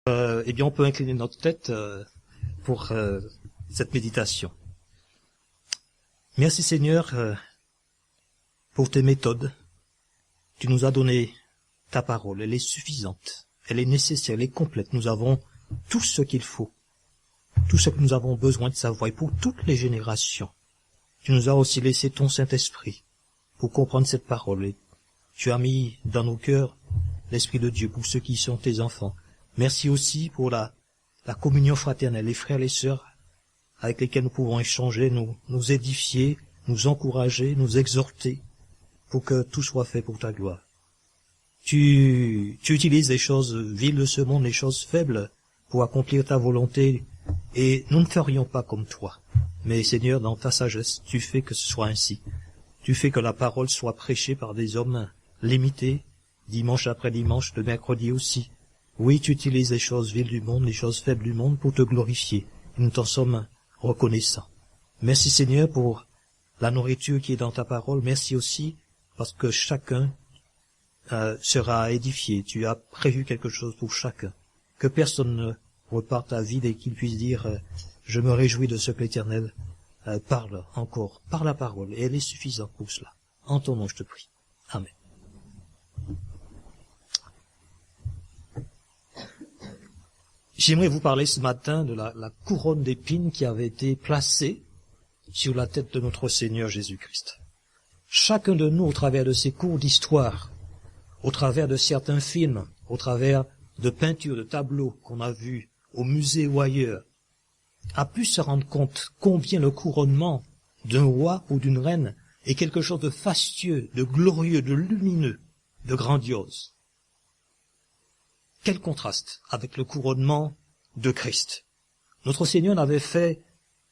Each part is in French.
On peut incliner notre tête pour cette méditation. Merci Seigneur pour tes méthodes. Tu nous as donné ta parole, elle est suffisante, elle est nécessaire, elle est complète. Nous avons tout ce qu'il faut, tout ce que nous avons besoin de savoir, et pour toutes les générations. Tu nous as aussi laissé ton Saint-Esprit pour comprendre cette parole. Et tu as mis dans nos cœurs l'Esprit de Dieu pour ceux qui sont tes enfants. Merci aussi pour la communion fraternelle, les frères et les sœurs avec lesquels nous pouvons échanger, nous édifier, nous encourager, nous exhorter, pour que tout soit fait pour ta gloire. Tu utilises les choses viles de ce monde, les choses faibles, pour accomplir ta volonté, et nous ne ferions pas comme toi. Mais Seigneur, dans ta sagesse, tu fais que ce soit ainsi. Tu fais que la parole soit prêchée par des hommes limités, dimanche après dimanche, le mercredi aussi. Oui, tu utilises les choses viles du monde, les choses faibles du monde pour te glorifier. Et nous t'en sommes reconnaissants. Merci Seigneur pour la nourriture qui est dans ta parole. Merci aussi parce que chacun sera édifié. Tu as prévu quelque chose pour chacun. Que personne ne reparte à vide et qu'il puisse dire je me réjouis de ce que l'Éternel parle encore par la parole. Et elle est suffisante pour cela. En ton nom, je te prie. Amen. J'aimerais vous parler ce matin de la couronne d'épines qui avait été placée sur la tête de notre Seigneur Jésus-Christ. Chacun de nous, au travers de ces cours d'histoire, au travers de certains films, au travers de peintures, de tableaux qu'on a vus au musée ou ailleurs, a pu se rendre compte combien le couronnement d'un roi ou d'une reine est quelque chose de fastueux, de glorieux, de lumineux, de grandiose. Quel contraste avec le couronnement de Christ. Notre Seigneur n'avait fait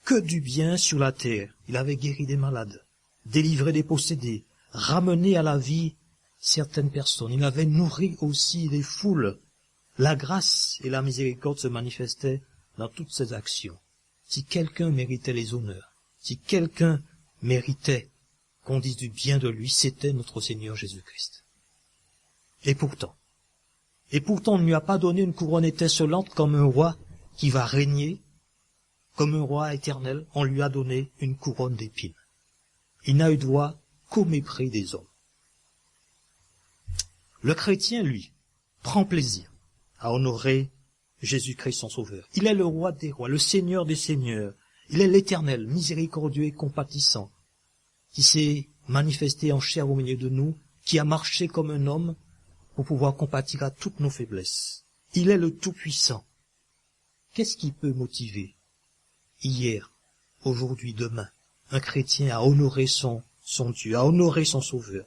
que du bien sur la terre. Il avait guéri des malades, délivré des possédés, ramené à la vie certaines personnes. Il avait nourri aussi les foules. La grâce et la miséricorde se manifestaient dans toutes ses actions. Si quelqu'un méritait les honneurs, si quelqu'un méritait qu'on dise du bien de lui, c'était notre Seigneur Jésus-Christ. Et pourtant, on ne lui a pas donné une couronne étincelante comme un roi qui va régner, comme un roi éternel. On lui a donné une couronne d'épines. Il n'a eu droit qu'au mépris des hommes. Le chrétien, lui, prend plaisir à honorer Jésus-Christ son Sauveur. Il est le roi des rois, le Seigneur des seigneurs. Il est l'Éternel, miséricordieux et compatissant, qui s'est manifesté en chair au milieu de nous, qui a marché comme un homme pour pouvoir compatir à toutes nos faiblesses. Il est le Tout-Puissant. Qu'est-ce qui peut motiver, hier, aujourd'hui, demain, un chrétien à honorer son Dieu, à honorer son Sauveur?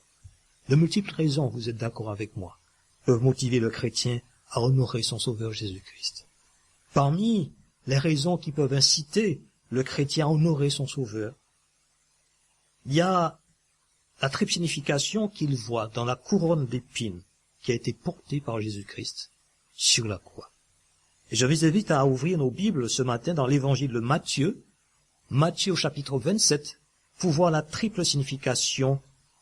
De multiples raisons, vous êtes d'accord avec moi, peuvent motiver le chrétien à honorer son Sauveur Jésus-Christ. Parmi les raisons qui peuvent inciter le chrétien à honorer son Sauveur, il y a la triple signification qu'il voit dans la couronne d'épines qui a été portée par Jésus-Christ sur la croix. Et je vous invite à ouvrir nos Bibles ce matin dans l'évangile de Matthieu au chapitre 27, pour voir la triple signification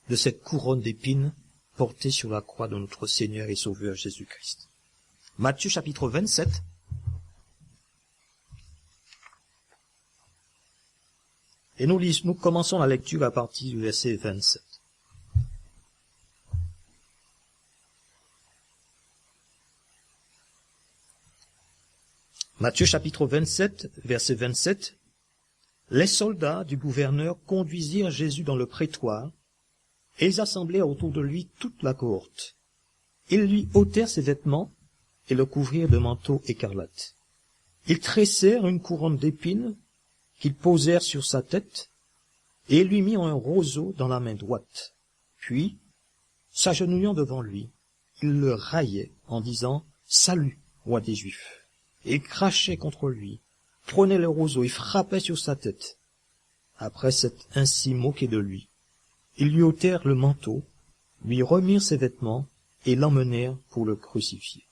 de cette couronne d'épines portée sur la croix de notre Seigneur et Sauveur Jésus-Christ. Matthieu chapitre 27, et nous commençons la lecture à partir du verset 27. Matthieu chapitre 27, verset 27. Les soldats du gouverneur conduisirent Jésus dans le prétoire, et ils assemblèrent autour de lui toute la cohorte. Ils lui ôtèrent ses vêtements et le couvrirent de manteaux écarlates. Ils tressèrent une couronne d'épines qu'ils posèrent sur sa tête, et ils lui mirent un roseau dans la main droite. Puis, s'agenouillant devant lui, ils le raillaient en disant « Salut, roi des Juifs !» et crachaient contre lui, prenaient le roseau et frappaient sur sa tête. Après s'être ainsi moqué de lui, ils lui ôtèrent le manteau, lui remirent ses vêtements et l'emmenèrent pour le crucifier.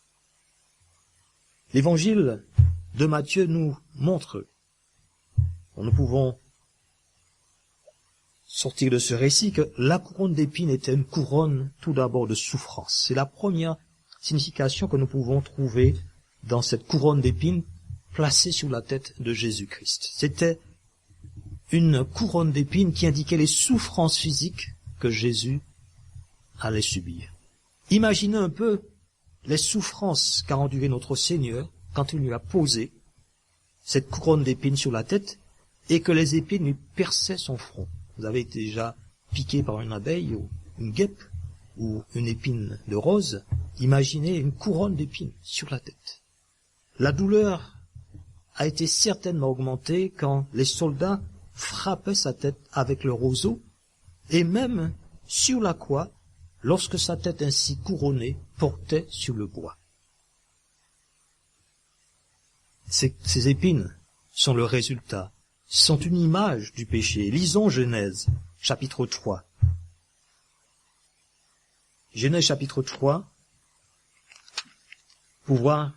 L'évangile de Matthieu nous montre, nous pouvons sortir de ce récit, que la couronne d'épines était une couronne tout d'abord de souffrance. C'est la première signification que nous pouvons trouver dans cette couronne d'épines placée sur la tête de Jésus-Christ. C'était une couronne d'épines qui indiquait les souffrances physiques que Jésus allait subir. Imaginez un peu les souffrances qu'a enduré notre Seigneur quand il lui a posé cette couronne d'épines sur la tête et que les épines lui perçaient son front. Vous avez été déjà piqué par une abeille ou une guêpe ou une épine de rose. Imaginez une couronne d'épines sur la tête. La douleur a été certainement augmentée quand les soldats frappaient sa tête avec le roseau et même sur la croix lorsque sa tête ainsi couronnée portait sur le bois. Ces épines sont le résultat, sont une image du péché. Lisons Genèse, chapitre 3. Genèse, chapitre 3, pour voir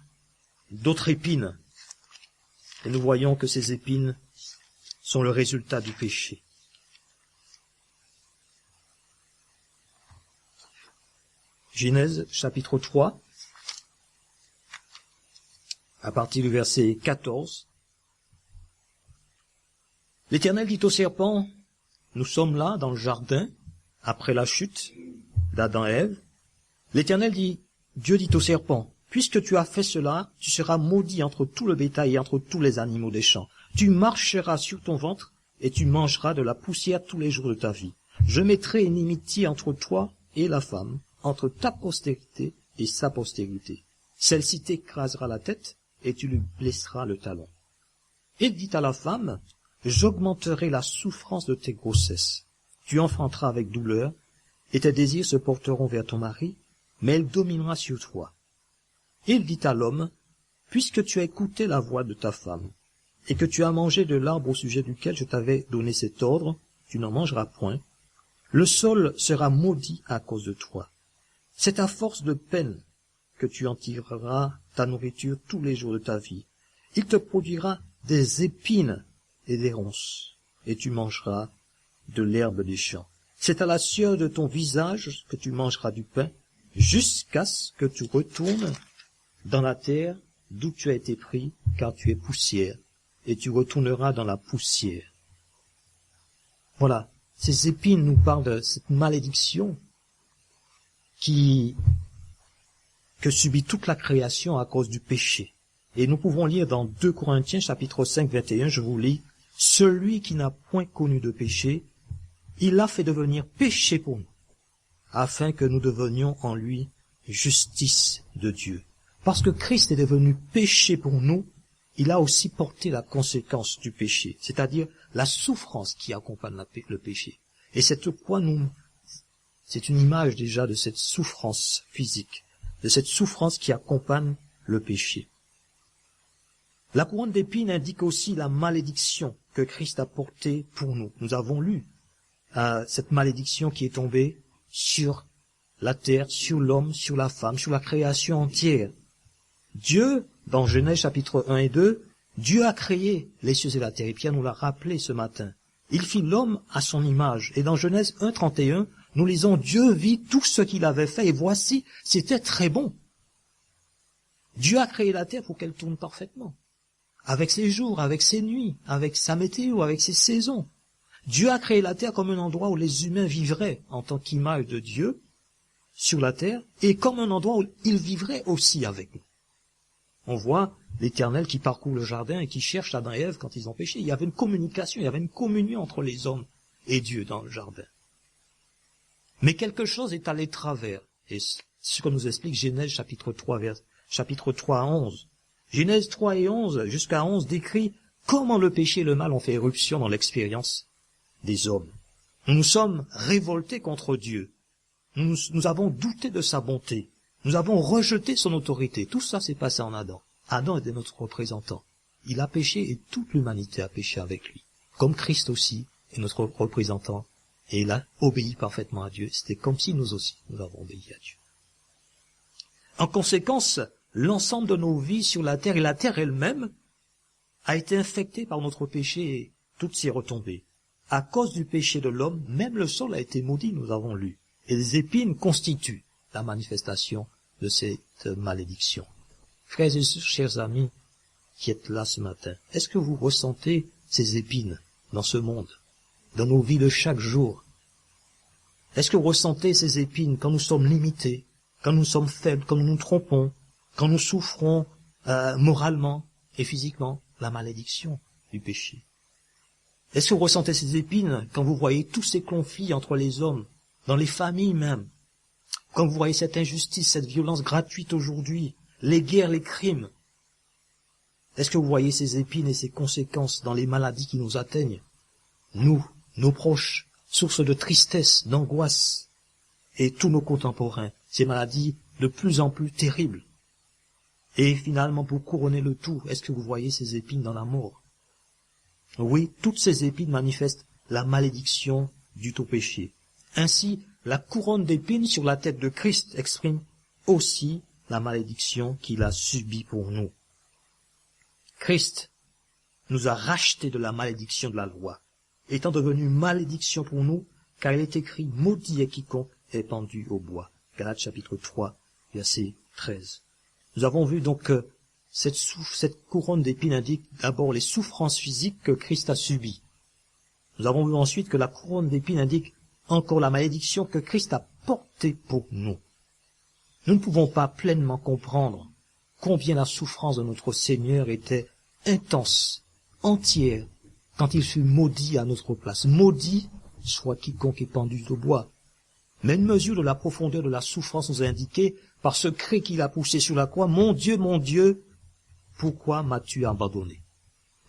d'autres épines. Et nous voyons que ces épines sont le résultat du péché. Genèse, chapitre 3, à partir du verset 14. L'Éternel dit au serpent, nous sommes là dans le jardin, après la chute d'Adam et Ève. L'Éternel dit, Dieu dit au serpent, puisque tu as fait cela, tu seras maudit entre tout le bétail et entre tous les animaux des champs. Tu marcheras sur ton ventre et tu mangeras de la poussière tous les jours de ta vie. Je mettrai une inimitié entre toi et la femme, entre ta postérité et sa postérité. Celle-ci t'écrasera la tête et tu lui blesseras le talon. Il dit à la femme, j'augmenterai la souffrance de tes grossesses. Tu enfanteras avec douleur et tes désirs se porteront vers ton mari, mais elle dominera sur toi. Il dit à l'homme, puisque tu as écouté la voix de ta femme, et que tu as mangé de l'arbre au sujet duquel je t'avais donné cet ordre, tu n'en mangeras point, le sol sera maudit à cause de toi. C'est à force de peine que tu en tireras ta nourriture tous les jours de ta vie. Il te produira des épines et des ronces, et tu mangeras de l'herbe des champs. C'est à la sueur de ton visage que tu mangeras du pain, jusqu'à ce que tu retournes dans la terre d'où tu as été pris, car tu es poussière, et tu retourneras dans la poussière. Voilà, ces épines nous parlent de cette malédiction que subit toute la création à cause du péché. Et nous pouvons lire dans 2 Corinthiens, chapitre 5, 21, je vous lis, « Celui qui n'a point connu de péché, il l'a fait devenir péché pour nous, afin que nous devenions en lui justice de Dieu. » Parce que Christ est devenu péché pour nous, il a aussi porté la conséquence du péché, c'est-à-dire la souffrance qui accompagne le péché. Et c'est une image déjà de cette souffrance physique, de cette souffrance qui accompagne le péché. La couronne d'épines indique aussi la malédiction que Christ a portée pour nous. Nous avons lu cette malédiction qui est tombée sur la terre, sur l'homme, sur la femme, sur la création entière. Dieu, dans Genèse chapitre 1 et 2, Dieu a créé les cieux et la terre. Et Pierre nous l'a rappelé ce matin. Il fit l'homme à son image. Et dans Genèse 1, 31, nous lisons, Dieu vit tout ce qu'il avait fait et voici, c'était très bon. Dieu a créé la terre pour qu'elle tourne parfaitement. Avec ses jours, avec ses nuits, avec sa météo, avec ses saisons. Dieu a créé la terre comme un endroit où les humains vivraient en tant qu'image de Dieu sur la terre et comme un endroit où ils vivraient aussi avec nous. On voit l'Éternel qui parcourt le jardin et qui cherche Adam et Ève quand ils ont péché. Il y avait une communication, il y avait une communion entre les hommes et Dieu dans le jardin. Mais quelque chose est allé de travers. Et c'est ce que nous explique Genèse chapitre 3 à 11. Genèse 3 et 11 jusqu'à 11 décrit comment le péché et le mal ont fait éruption dans l'expérience des hommes. Nous nous sommes révoltés contre Dieu. Nous avons douté de sa bonté. Nous avons rejeté son autorité. Tout ça s'est passé en Adam. Adam était notre représentant. Il a péché et toute l'humanité a péché avec lui. Comme Christ aussi est notre représentant. Et il a obéi parfaitement à Dieu. C'était comme si nous aussi, nous avons obéi à Dieu. En conséquence, l'ensemble de nos vies sur la terre et la terre elle-même a été infectée par notre péché et toutes ses retombées. À cause du péché de l'homme, même le sol a été maudit, nous avons lu. Et les épines constituent la manifestation de cette malédiction. Frères et sœurs, chers amis qui êtes là ce matin, est-ce que vous ressentez ces épines dans ce monde, dans nos vies de chaque jour? Est-ce que vous ressentez ces épines quand nous sommes limités, quand nous sommes faibles, quand nous nous trompons, quand nous souffrons moralement et physiquement la malédiction du péché? Est-ce que vous ressentez ces épines quand vous voyez tous ces conflits entre les hommes, dans les familles même, quand vous voyez cette injustice, cette violence gratuite aujourd'hui, les guerres, les crimes? Est-ce que vous voyez ces épines et ces conséquences dans les maladies qui nous atteignent? Nous, nos proches, source de tristesse, d'angoisse, et tous nos contemporains, ces maladies de plus en plus terribles. Et finalement, pour couronner le tout, est-ce que vous voyez ces épines dans la mort? Oui, toutes ces épines manifestent la malédiction due au péché. Ainsi, la couronne d'épines sur la tête de Christ exprime aussi la malédiction qu'il a subie pour nous. Christ nous a rachetés de la malédiction de la loi, étant devenu malédiction pour nous, car il est écrit « Maudit est quiconque est pendu au bois ». Galates chapitre 3, verset 13. Nous avons vu donc que cette couronne d'épines indique d'abord les souffrances physiques que Christ a subies. Nous avons vu ensuite que la couronne d'épines indique encore la malédiction que Christ a portée pour nous. Nous ne pouvons pas pleinement comprendre combien la souffrance de notre Seigneur était intense, entière, quand il fut maudit à notre place. Maudit soit quiconque est pendu au bois. Mais une mesure de la profondeur de la souffrance nous a indiqué par ce cri qu'il a poussé sur la croix, mon Dieu, pourquoi m'as-tu abandonné?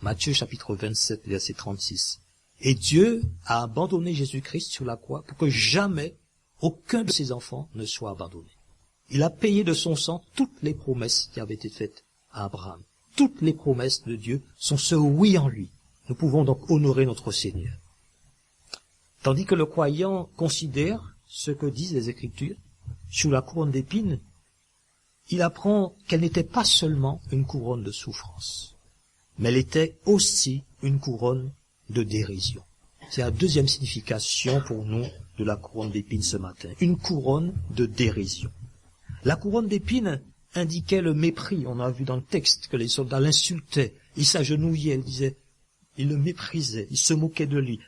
Matthieu chapitre 27, verset 36. Et Dieu a abandonné Jésus-Christ sur la croix pour que jamais aucun de ses enfants ne soit abandonné. Il a payé de son sang toutes les promesses qui avaient été faites à Abraham. Toutes les promesses de Dieu sont ce oui en lui. Nous pouvons donc honorer notre Seigneur. Tandis que le croyant considère ce que disent les Écritures sur la couronne d'épines, il apprend qu'elle n'était pas seulement une couronne de souffrance, mais elle était aussi une couronne de dérision. C'est la deuxième signification pour nous de la couronne d'épines ce matin. Une couronne de dérision. La couronne d'épines indiquait le mépris. On a vu dans le texte que les soldats l'insultaient, ils s'agenouillaient, ils le méprisaient, ils se moquaient de lui.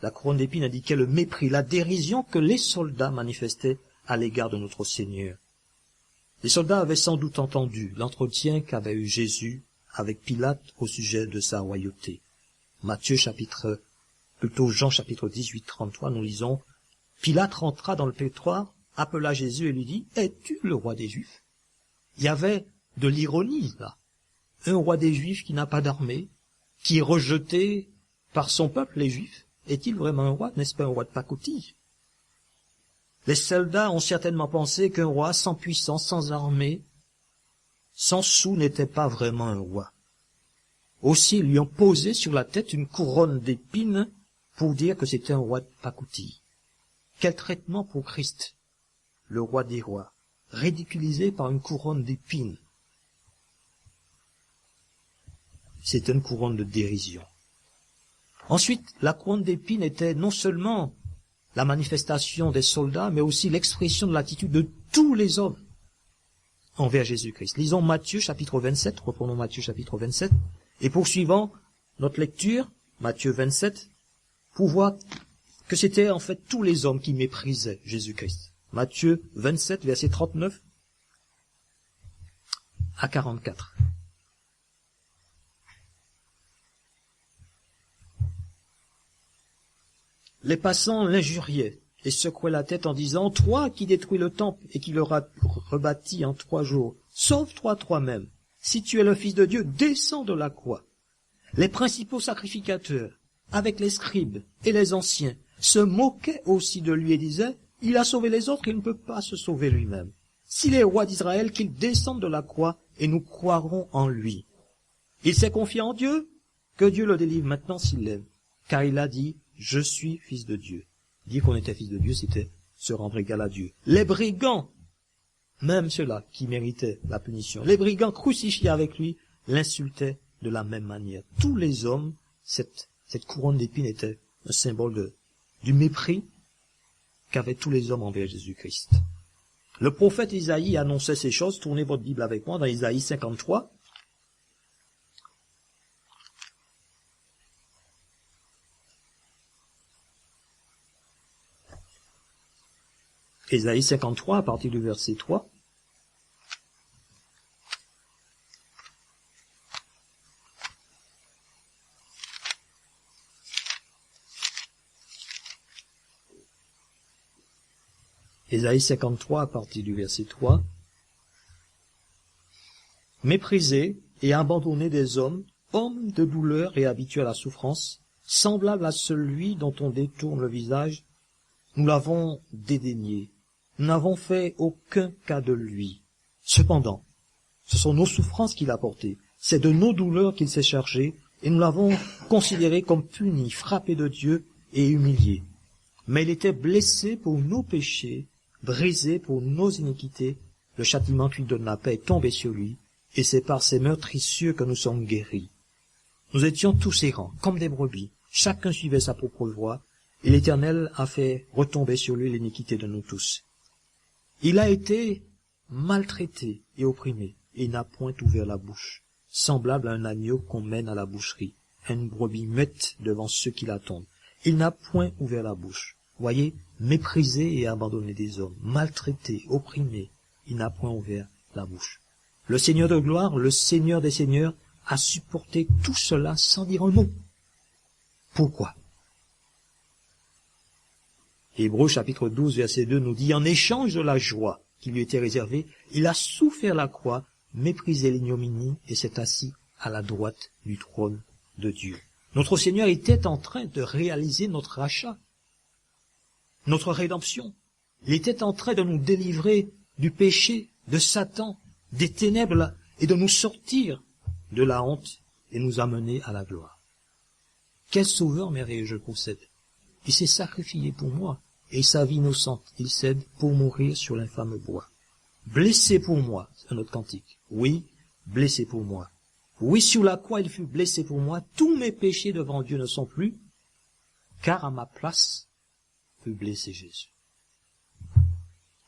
La couronne d'épines indiquait le mépris, la dérision que les soldats manifestaient à l'égard de notre Seigneur. Les soldats avaient sans doute entendu l'entretien qu'avait eu Jésus avec Pilate au sujet de sa royauté. Jean chapitre 18, 33, nous lisons, Pilate rentra dans le prétoire, appela Jésus et lui dit, es-tu le roi des Juifs? Il y avait de l'ironie là. Un roi des Juifs qui n'a pas d'armée, qui est rejeté par son peuple, les Juifs. Est-il vraiment un roi? N'est-ce pas un roi de pacotille? Les soldats ont certainement pensé qu'un roi sans puissance, sans armée, sans sou n'était pas vraiment un roi. Aussi, ils lui ont posé sur la tête une couronne d'épines pour dire que c'était un roi de pacotille. Quel traitement pour Christ, le roi des rois, ridiculisé par une couronne d'épines. C'était une couronne de dérision. Ensuite, la couronne d'épines était non seulement la manifestation des soldats, mais aussi l'expression de l'attitude de tous les hommes envers Jésus-Christ. Lisons Matthieu chapitre 27, reprenons Matthieu chapitre 27, et poursuivant notre lecture, Matthieu 27, pour voir que c'était en fait tous les hommes qui méprisaient Jésus-Christ. Matthieu 27, verset 39 à 44. Les passants l'injuriaient et secouaient la tête en disant, toi qui détruis le temple et qui le rebâtis en 3 jours, sauve-toi toi-même. Si tu es le Fils de Dieu, descends de la croix. Les principaux sacrificateurs, avec les scribes et les anciens, se moquaient aussi de lui et disaient, il a sauvé les autres, il ne peut pas se sauver lui-même. S'il est roi d'Israël, qu'il descende de la croix et nous croirons en lui. Il s'est confié en Dieu, que Dieu le délivre maintenant s'il l'aime, car il a dit, je suis fils de Dieu. Dire qu'on était fils de Dieu, c'était se rendre égal à Dieu. Les brigands, même ceux-là qui méritaient la punition, les brigands crucifiés avec lui, l'insultaient de la même manière. Tous les hommes, cette couronne d'épines était un symbole du mépris qu'avaient tous les hommes envers Jésus-Christ. Le prophète Isaïe annonçait ces choses. Tournez votre Bible avec moi dans Isaïe 53. Isaïe 53 à partir du verset 3. Isaïe 53 à partir du verset 3. Méprisé et abandonné des hommes, homme de douleur et habitué à la souffrance, semblable à celui dont on détourne le visage, nous l'avons dédaigné. Nous n'avons fait aucun cas de lui. Cependant, ce sont nos souffrances qu'il a portées. C'est de nos douleurs qu'il s'est chargé, et nous l'avons considéré comme puni, frappé de Dieu et humilié. Mais il était blessé pour nos péchés, brisé pour nos iniquités. Le châtiment qui donne la paix est tombé sur lui, et c'est par ses meurtrissures que nous sommes guéris. Nous étions tous errants, comme des brebis. Chacun suivait sa propre voie, et l'Éternel a fait retomber sur lui l'iniquité de nous tous. Il a été maltraité et opprimé, et n'a point ouvert la bouche, semblable à un agneau qu'on mène à la boucherie, à une brebis muette devant ceux qui l'attendent. Il n'a point ouvert la bouche. Voyez, méprisé et abandonné des hommes, maltraité, opprimé, il n'a point ouvert la bouche. Le Seigneur de gloire, le Seigneur des seigneurs, a supporté tout cela sans dire un mot. Pourquoi? Hébreux chapitre 12, verset 2 nous dit, en échange de la joie qui lui était réservée, il a souffert la croix, méprisé l'ignominie et s'est assis à la droite du trône de Dieu. Notre Seigneur était en train de réaliser notre rachat, notre rédemption. Il était en train de nous délivrer du péché, de Satan, des ténèbres et de nous sortir de la honte et nous amener à la gloire. Quel sauveur merveilleux je possède. Il s'est sacrifié pour moi et sa vie innocente, il cède pour mourir sur l'infâme bois. Blessé pour moi, c'est un autre cantique. Oui, blessé pour moi. Oui, sur la croix il fut blessé pour moi. Tous mes péchés devant Dieu ne sont plus, car à ma place fut blessé Jésus.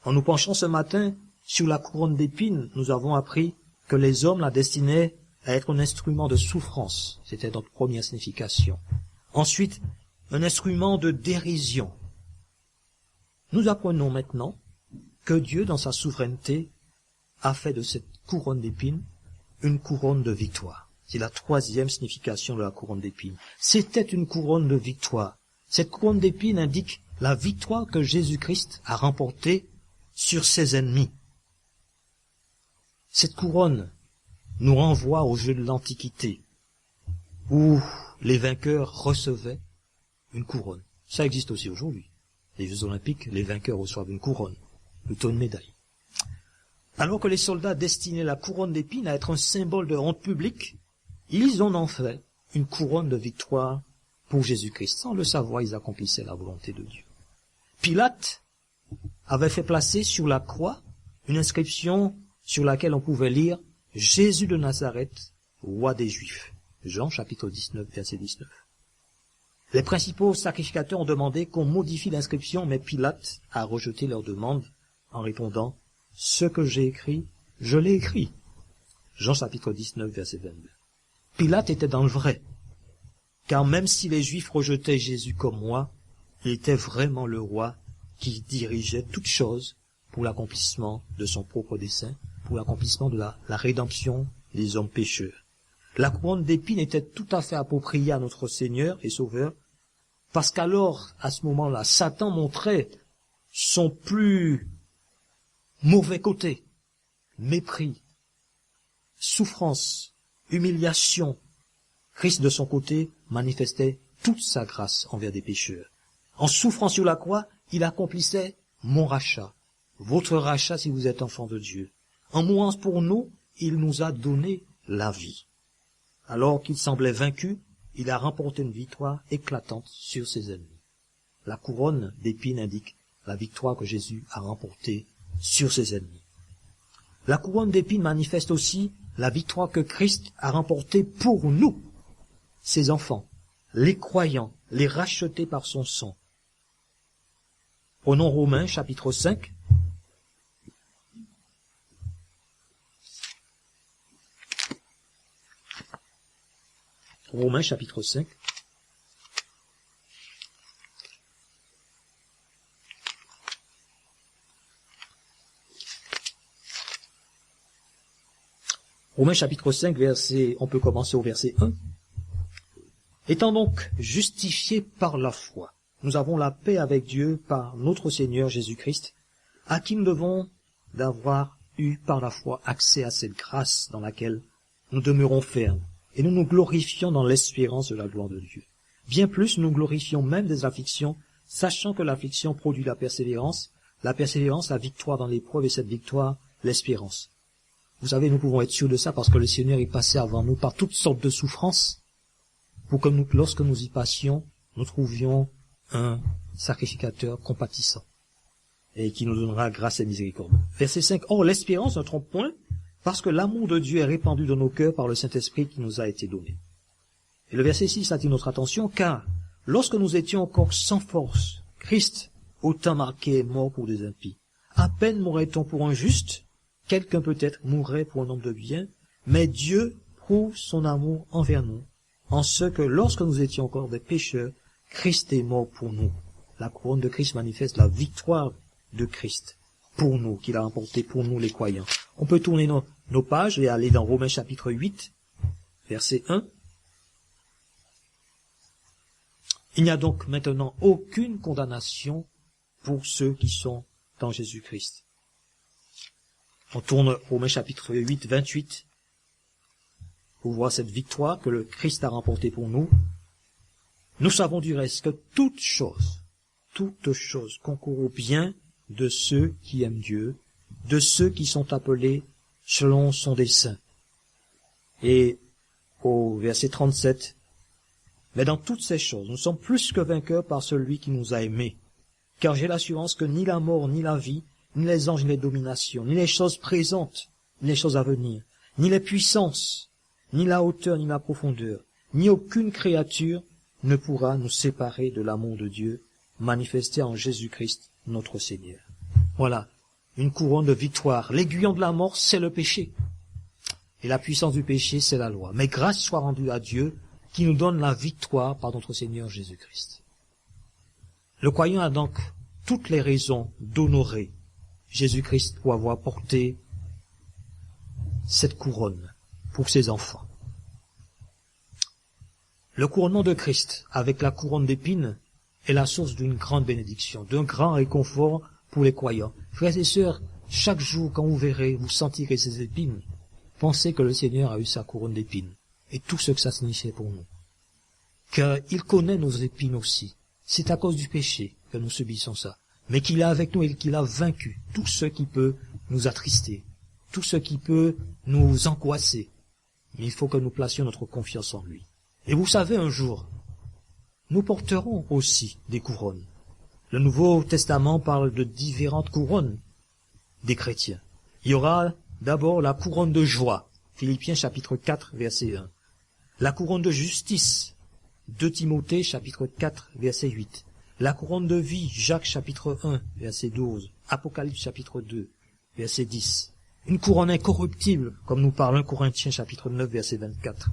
En nous penchant ce matin sur la couronne d'épines, nous avons appris que les hommes la destinaient à être un instrument de souffrance. C'était notre première signification. Ensuite, un instrument de dérision. Nous apprenons maintenant que Dieu, dans sa souveraineté, a fait de cette couronne d'épines une couronne de victoire. C'est la troisième signification de la couronne d'épines. C'était une couronne de victoire. Cette couronne d'épines indique la victoire que Jésus-Christ a remportée sur ses ennemis. Cette couronne nous renvoie au jeu de l'Antiquité, où les vainqueurs recevaient une couronne. Ça existe aussi aujourd'hui. Les Jeux Olympiques, les vainqueurs reçoivent une couronne, plutôt une médaille. Alors que les soldats destinaient la couronne d'épines à être un symbole de honte publique, ils en ont fait une couronne de victoire pour Jésus-Christ. Sans le savoir, ils accomplissaient la volonté de Dieu. Pilate avait fait placer sur la croix une inscription sur laquelle on pouvait lire « Jésus de Nazareth, roi des Juifs ». Jean chapitre 19, verset 19. Les principaux sacrificateurs ont demandé qu'on modifie l'inscription, mais Pilate a rejeté leur demande en répondant « Ce que j'ai écrit, je l'ai écrit ». Jean chapitre 19, verset 22. Pilate était dans le vrai, car même si les Juifs rejetaient Jésus comme roi, il était vraiment le roi qui dirigeait toutes choses pour l'accomplissement de son propre dessein, pour l'accomplissement de la rédemption des hommes pécheurs. La couronne d'épines était tout à fait appropriée à notre Seigneur et Sauveur, parce qu'alors, à ce moment-là, Satan montrait son plus mauvais côté, mépris, souffrance, humiliation. Christ, de son côté, manifestait toute sa grâce envers des pécheurs. En souffrant sur la croix, il accomplissait mon rachat, votre rachat si vous êtes enfant de Dieu. En mourant pour nous, il nous a donné la vie. Alors qu'il semblait vaincu, il a remporté une victoire éclatante sur ses ennemis. La couronne d'épines indique la victoire que Jésus a remportée sur ses ennemis. La couronne d'épines manifeste aussi la victoire que Christ a remportée pour nous, ses enfants, les croyants, les rachetés par son sang. Prenons Romains chapitre 5, Romains chapitre 5. Romains chapitre 5, on peut commencer au verset 1. Étant donc justifiés par la foi, nous avons la paix avec Dieu par notre Seigneur Jésus-Christ, à qui nous devons d'avoir eu par la foi accès à cette grâce dans laquelle nous demeurons fermes, et nous nous glorifions dans l'espérance de la gloire de Dieu. Bien plus, nous glorifions même des afflictions, sachant que l'affliction produit la persévérance, la victoire dans l'épreuve, et cette victoire, l'espérance. Vous savez, nous pouvons être sûrs de ça parce que le Seigneur est passé avant nous par toutes sortes de souffrances pour que nous, lorsque nous y passions, nous trouvions un sacrificateur compatissant et qui nous donnera grâce et miséricorde. Verset 5. Or, l'espérance ne trompe point parce que l'amour de Dieu est répandu dans nos cœurs par le Saint-Esprit qui nous a été donné. Et le verset 6 attire notre attention car lorsque nous étions encore sans force, Christ, au temps marqué, est mort pour des impies. À peine mourrait-on pour un juste, quelqu'un peut-être mourrait pour un homme de bien, mais Dieu prouve son amour envers nous, en ce que lorsque nous étions encore des pécheurs, Christ est mort pour nous. La couronne de Christ manifeste la victoire de Christ pour nous, qu'il a remporté pour nous les croyants. On peut tourner nos pages et aller dans Romains chapitre 8, verset 1. Il n'y a donc maintenant aucune condamnation pour ceux qui sont dans Jésus-Christ. On tourne Romains chapitre 8, 28, pour voir cette victoire que le Christ a remportée pour nous. Nous savons du reste que toute chose concourt au bien de ceux qui aiment Dieu, de ceux qui sont appelés selon son dessein. Et au verset 37, mais dans toutes ces choses, nous sommes plus que vainqueurs par celui qui nous a aimés, car j'ai l'assurance que ni la mort, ni la vie, ni les anges, ni les dominations, ni les choses présentes, ni les choses à venir, ni les puissances, ni la hauteur, ni la profondeur, ni aucune créature ne pourra nous séparer de l'amour de Dieu manifesté en Jésus-Christ, notre Seigneur. Voilà, une couronne de victoire. L'aiguillon de la mort, c'est le péché. Et la puissance du péché, c'est la loi. Mais grâce soit rendue à Dieu qui nous donne la victoire par notre Seigneur Jésus-Christ. Le croyant a donc toutes les raisons d'honorer Jésus-Christ pour avoir porté cette couronne pour ses enfants. Le couronnement de Christ avec la couronne d'épines est la source d'une grande bénédiction, d'un grand réconfort pour les croyants. Frères et sœurs, chaque jour quand vous verrez, vous sentirez ces épines, pensez que le Seigneur a eu sa couronne d'épines et tout ce que ça signifiait pour nous. Qu'il connaît nos épines aussi. C'est à cause du péché que nous subissons ça. Mais qu'il est avec nous et qu'il a vaincu tout ce qui peut nous attrister, tout ce qui peut nous angoisser. Mais il faut que nous placions notre confiance en lui. Et vous savez, un jour, nous porterons aussi des couronnes. Le Nouveau Testament parle de différentes couronnes des chrétiens. Il y aura d'abord la couronne de joie, Philippiens chapitre 4, verset 1. La couronne de justice, 2 Timothée chapitre 4, verset 8. La couronne de vie, Jacques chapitre 1, verset 12, Apocalypse chapitre 2, verset 10. Une couronne incorruptible, comme nous parle 1 Corinthiens chapitre 9, verset 24.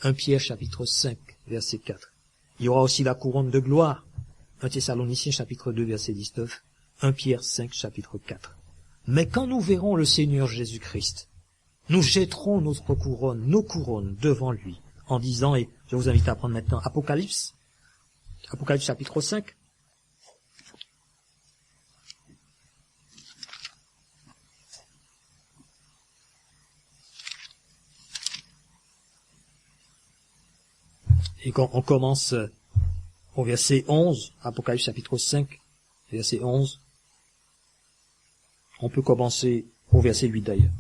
1 Pierre chapitre 5, verset 4. Il y aura aussi la couronne de gloire, 1 Thessaloniciens chapitre 2, verset 19, 1 Pierre 5, chapitre 4. Mais quand nous verrons le Seigneur Jésus-Christ, nous jetterons notre couronne, nos couronnes devant lui, en disant, et je vous invite à prendre maintenant Apocalypse chapitre 5, et quand on commence au verset 11, Apocalypse chapitre 5, verset 11, on peut commencer au verset 8 d'ailleurs.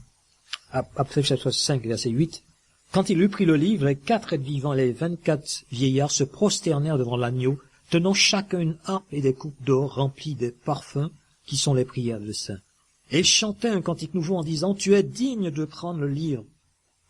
Apocalypse chapitre 5, verset 8, quand il eut pris le livre, les 4 êtres vivants, les 24 vieillards se prosternèrent devant l'agneau, tenant chacun une harpe et des coupes d'or remplies des parfums qui sont les prières des saints. Et ils chantaient un cantique nouveau en disant, tu es digne de prendre le livre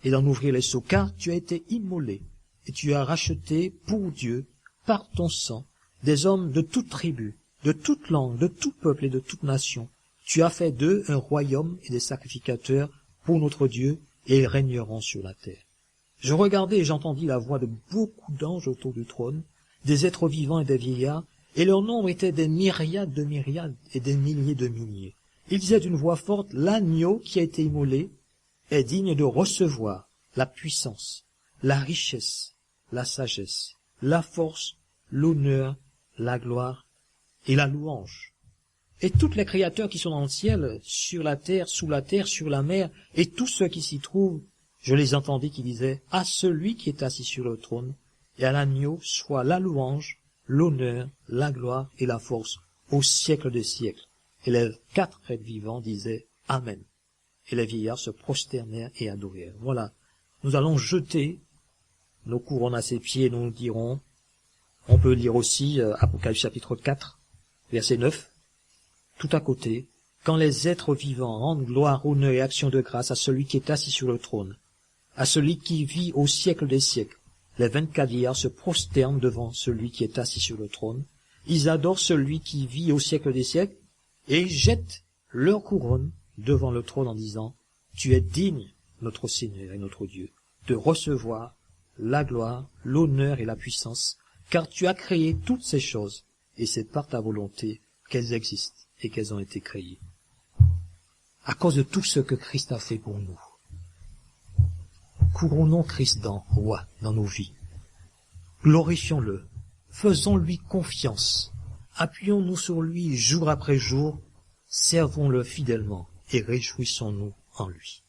et d'en ouvrir les sceaux, car tu as été immolé et tu as racheté pour Dieu, par ton sang, des hommes de toute tribu, de toute langue, de tout peuple et de toute nation. Tu as fait d'eux un royaume et des sacrificateurs pour notre Dieu, et ils régneront sur la terre. Je regardai et j'entendis la voix de beaucoup d'anges autour du trône, des êtres vivants et des vieillards, et leur nombre était des myriades de myriades et des milliers de milliers. Ils disaient d'une voix forte, l'agneau qui a été immolé est digne de recevoir la puissance, la richesse, la sagesse, la force, l'honneur, la gloire et la louange. Et tous les créateurs qui sont dans le ciel, sur la terre, sous la terre, sur la mer, et tous ceux qui s'y trouvent, je les entendis qui disaient, à celui qui est assis sur le trône, et à l'agneau soit la louange, l'honneur, la gloire et la force, au siècle des siècles. Et les 4 êtres vivants disaient, Amen. Et les vieillards se prosternèrent et adorèrent. Voilà, nous allons jeter nos couronnes à ses pieds, nous dirons, on peut lire aussi Apocalypse chapitre 4, verset 9, tout à côté, quand les êtres vivants rendent gloire, honneur et action de grâce à celui qui est assis sur le trône, à celui qui vit au siècle des siècles, les 24 vieillards se prosternent devant celui qui est assis sur le trône, ils adorent celui qui vit au siècle des siècles, et ils jettent leur couronne devant le trône en disant, tu es digne, notre Seigneur et notre Dieu, de recevoir la gloire, l'honneur et la puissance, car tu as créé toutes ces choses, et c'est par ta volonté qu'elles existent et qu'elles ont été créées. À cause de tout ce que Christ a fait pour nous, couronnons Christ roi dans nos vies. Glorifions-le, faisons-lui confiance, appuyons-nous sur lui jour après jour, servons-le fidèlement et réjouissons-nous en lui.